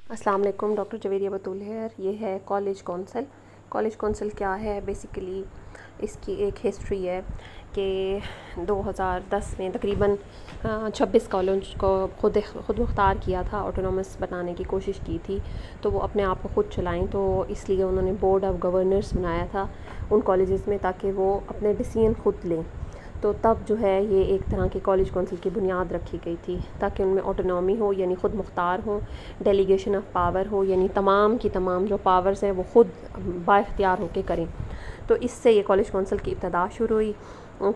अस्सलाम वालेकुम, डॉक्टर जवेरिया बतूल है। ये है कॉलेज कौंसल। कॉलेज कौंसल क्या है? बेसिकली इसकी एक हिस्ट्री है कि 2010 में तकरीबन 26 कॉलेज को खुद मुख्तार किया था, ऑटोनॉमस बनाने की कोशिश की थी, तो वो अपने आप को ख़ुद चलाएं। तो इसलिए उन्होंने बोर्ड ऑफ गवर्नर्स बनाया था उन कॉलेजेस में, ताकि वो अपने डिसीजन खुद लें। तो तब जो है ये एक तरह की कॉलेज कौंसिल की बुनियाद रखी गई थी, ताकि उनमें ऑटोनॉमी हो, यानी ख़ुद मुख्तार हो, डेलीगेशन ऑफ पावर हो, यानी तमाम की तमाम जो पावर्स हैं वो ख़ुद बाइख्तियार होकर करें। तो इससे ये कॉलेज कौंसिल की इब्तदा शुरू हुई।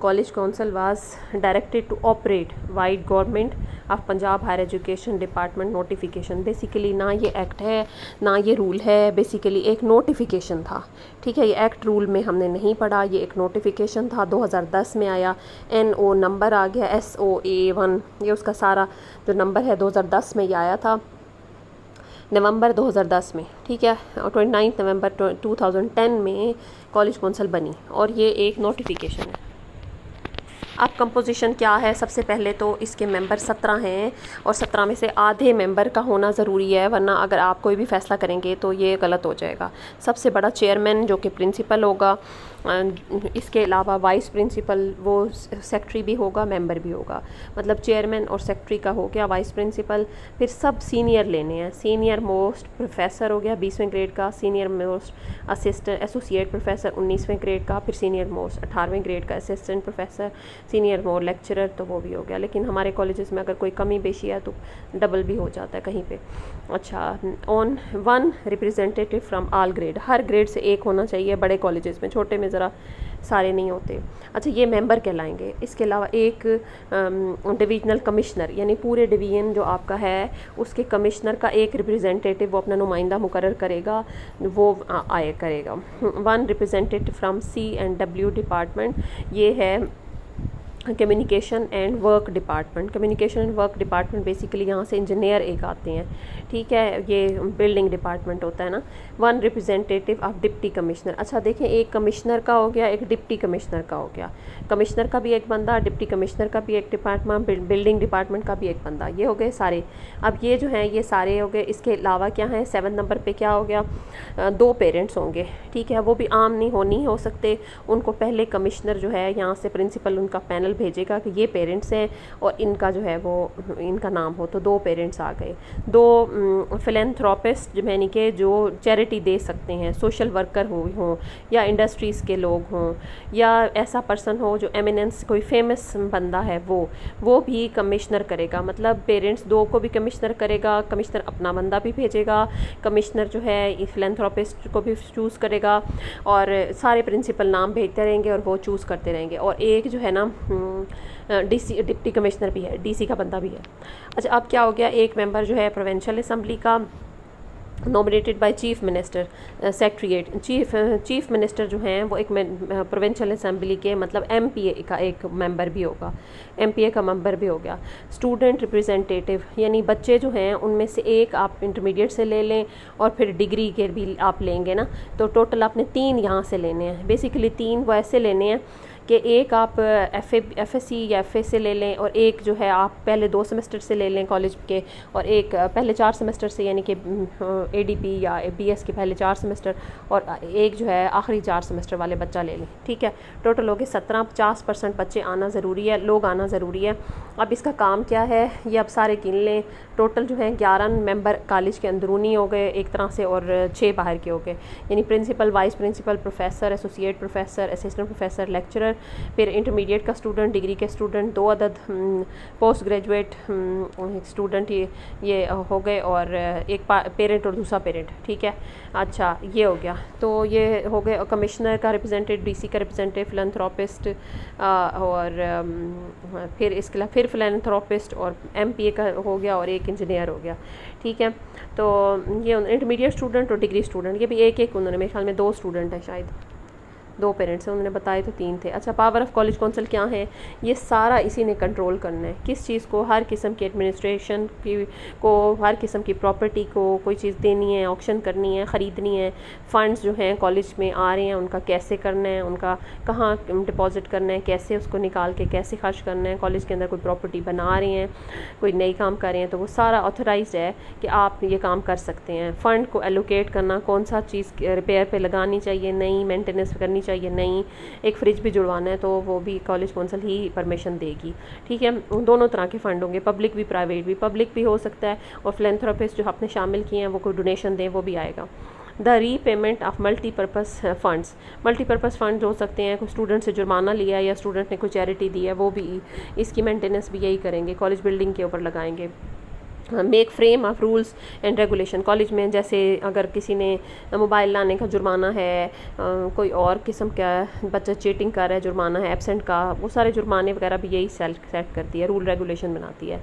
College council was directed to operate vide government of Punjab higher education department notification. Basically ना ये एक्ट है ना ये रूल है, बेसिकली एक नोटिफिकेशन था। ठीक है, ये एक्ट रूल में हमने नहीं पढ़ा, ये एक नोटिफिकेशन था। 2010 में आया, NO नंबर आ गया SOA1, ये उसका सारा जो नंबर है 2010 में ये आया था, नवंबर 2010 में। ठीक है, और 29 नवंबर 2010 में कॉलेज कौंसिल बनी, और ये एक नोटिफिकेशन है। अब कंपोजिशन क्या है? सबसे पहले तो इसके मेंबर 17 हैं, और 17 में से आधे मेंबर का होना ज़रूरी है, वरना अगर आप कोई भी फ़ैसला करेंगे तो ये गलत हो जाएगा। सबसे बड़ा चेयरमैन जो कि प्रिंसिपल होगा, इसके अलावा वाइस प्रिंसिपल वो सेक्रेटरी भी होगा, मेंबर भी होगा। मतलब चेयरमैन और सेक्रेटरी का हो गया, वाइस प्रिंसिपल, फिर सब सीनियर लेने हैं। सीनियर मोस्ट प्रोफेसर हो गया 20वें ग्रेड का, senior most assistant associate professor 19वें ग्रेड का, फिर सीनियर मोस्ट 18वें ग्रेड का assistant professor, senior most lecturer, तो वो भी हो गया। लेकिन हमारे कॉलेजेस में अगर कोई कमी बेशी है तो डबल भी हो जाता है कहीं पे। अच्छा, on 1 representative from all grade, her grade से एक होना चाहिए बड़े कॉलेजेस में, छोटे में ज़रा सारे नहीं होते। अच्छा, ये मेंबर कहलाएंगे। इसके अलावा एक डिवीजनल कमिश्नर, यानी पूरे डिवीज़न जो आपका है उसके कमिश्नर का एक रिप्रेजेंटेटिव वो अपना नुमाइंदा मुकर्रर करेगा, वो आए करेगा। 1 रिप्रेजेंटेटिव फ्रॉम C&W डिपार्टमेंट, ये है communication and work department. Communication and work department basically यहाँ से इंजीनियर एक आते हैं। ठीक है, ये बिल्डिंग डिपार्टमेंट होता है ना। 1 रिप्रेजेंटेटिव ऑफ डिप्टी कमिश्नर। अच्छा देखें, एक कमिश्नर का हो गया, एक डिप्टी कमिश्नर का हो गया। कमिश्नर का भी एक बंदा, डिप्टी कमिश्नर का भी एक डिपार्टमेंट, बिल्डिंग डिपार्टमेंट का भी एक बंदा। ये हो गए सारे। अब ये जो हैं ये सारे हो गए। इसके अलावा क्या है, 7 नंबर पे क्या हो गया, 2 पेरेंट्स होंगे। ठीक है, वो भी आम नहीं हो सकते। उनको पहले कमिश्नर जो है यहाँ से प्रिंसिपल उनका पैनल भेजेगा कि ये पेरेंट्स हैं और इनका जो है वो इनका नाम हो, तो 2 पेरेंट्स आ गए। 2 फिलेंथ्रोपिस्ट, यानी कि जो चैरिटी दे सकते हैं, सोशल वर्कर हों या इंडस्ट्रीज़ के लोग हों, या ऐसा पर्सन हो जो एमिनेंस कोई फेमस बंदा है, वो भी कमिश्नर करेगा। मतलब पेरेंट्स 2 को भी कमिश्नर करेगा, कमिश्नर अपना बंदा भी भेजेगा, कमिश्नर जो है फिलेंथ्रोपिस्ट को भी चूज़ करेगा, और सारे प्रिंसिपल नाम भेजते रहेंगे और वो चूज़ करते रहेंगे। और एक जो है ना DC डिप्टी कमिश्नर भी है, DC का बंदा भी है। अच्छा, अब क्या हो गया, एक मेंबर जो है प्रोविंशियल असम्बली का nominated by chief minister secretariat. Chief minister जो हैं वो एक प्रोविंशियल असम्बली के, मतलब MPA का एक मेंबर भी होगा, MPA का मेंबर भी हो गया। स्टूडेंट रिप्रेजेंटेटिव, यानी बच्चे जो हैं उनमें से एक आप इंटरमीडिएट से ले लें और फिर डिग्री के भी आप लेंगे ना, तो टोटल आपने 3 यहाँ से लेने हैं। बेसिकली 3 वो ऐसे लेने हैं कि एक आप FSC या FA से ले लें, और एक जो है आप पहले 2 सेमेस्टर से ले लें कॉलेज के, और एक पहले 4 सेमेस्टर से, यानी कि ADP या BS के पहले 4 सेमेस्टर, और एक जो है आखिरी 4 सेमेस्टर वाले बच्चा ले लें। ठीक है, टोटल हो गए 17। 50% बच्चे आना ज़रूरी है, लोग आना ज़रूरी है। अब इसका काम क्या है ये अब सारे गिन लें। टोटल जो है 11 मेंबर कॉलेज के अंदरूनी हो गए एक तरह से, और 6 बाहर के हो गए, यानी principal, vice principal, professor, associate professor, assistant professor, lecturer, फिर इंटरमीडिएट का स्टूडेंट, डिग्री के स्टूडेंट 2 अदद, पोस्ट ग्रेजुएट स्टूडेंट ये हो गए, और एक पेरेंट और दूसरा पेरेंट। ठीक है, अच्छा ये हो गया। तो ये हो गए कमिश्नर का रिप्रेजेंटेटिव, DC का रिप्रेजेंटेटिव, फिलैंथ्रोपिस्ट, और फिर इसके अलावा फिर फिलैंथ्रोपिस्ट और MPA का हो गया, और एक इंजीनियर हो गया। ठीक है, तो ये इंटरमीडिएट स्टूडेंट और डिग्री स्टूडेंट, ये भी एक उन्होंने, मेरे ख्याल में 2 स्टूडेंट हैं शायद। 2 पेरेंट्स हैं, उन्होंने बताए तो 3 थे। अच्छा, पावर ऑफ कॉलेज काउंसिल क्या है? ये सारा इसी ने कंट्रोल करना है, किस चीज़ को, हर किस्म की एडमिनिस्ट्रेशन की को, हर किस्म की प्रॉपर्टी को, कोई चीज़ देनी है, ऑक्शन करनी है, ख़रीदनी है, फ़ंड्स जो हैं कॉलेज में आ रहे हैं उनका कैसे करना है, उनका कहाँ डिपॉजिट करना है, कैसे उसको निकाल के कैसे खर्च करना है, कॉलेज के अंदर कोई प्रॉपर्टी बना रहे हैं, कोई नई काम कर रहे हैं तो वो सारा ऑथराइज्ड है कि आप ये काम कर सकते हैं। फ़ंड को एलोकेट करना, कौन सा चीज़ रिपेयर पे लगानी चाहिए, नई मेंटेनेंस करनी चाहिए, नई एक फ्रिज भी जुड़वाना है तो वो भी कॉलेज काउंसिल ही परमिशन देगी। ठीक है, दोनों तरह के फ़ंड होंगे, पब्लिक भी प्राइवेट भी। पब्लिक भी हो सकता है और फिलैंथ्रोपिस्ट जो आपने शामिल किए हैं वो कोई डोनेशन दें वो भी आएगा। The repayment of multipurpose funds, multipurpose fund हो सकते हैं, कोई स्टूडेंट से जुर्माना लिया या स्टूडेंट ने कोई चैरिटी दी है वो भी, इसकी मेंटेनेंस भी यही करेंगे, कॉलेज बिल्डिंग के ऊपर लगाएंगे। Make frame of rules and regulation, college में जैसे अगर किसी ने मोबाइल लाने का जुर्माना है, कोई और किस्म का बच्चा चीटिंग कर रहा है जुर्माना है, एब्सेंट का, वो सारे जुर्माने वगैरह भी यही सेट करती है, रूल रेगुलेशन बनाती है।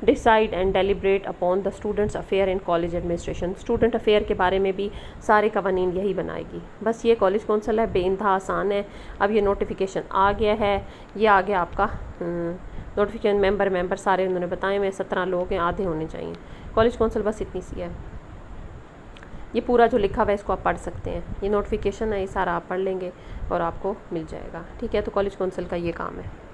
Decide and deliberate upon the students affair in college administration, student affair के बारे में भी सारे कवानीन यही बनाएगी। बस ये कॉलेज काउंसिल है, बेइंतहा आसान है। अब ये नोटिफिकेशन आ गया है, ये आ गया आपका नोटिफिकेशन। मेंबर सारे उन्होंने बताए हुए 17 लोग हैं, आधे होने चाहिए। कॉलेज काउंसिल बस इतनी सी है। ये पूरा जो लिखा हुआ है इसको आप पढ़ सकते हैं, ये नोटिफिकेशन है, ये सारा आप पढ़ लेंगे और आपको मिल जाएगा। ठीक है, तो कॉलेज काउंसिल का ये काम है।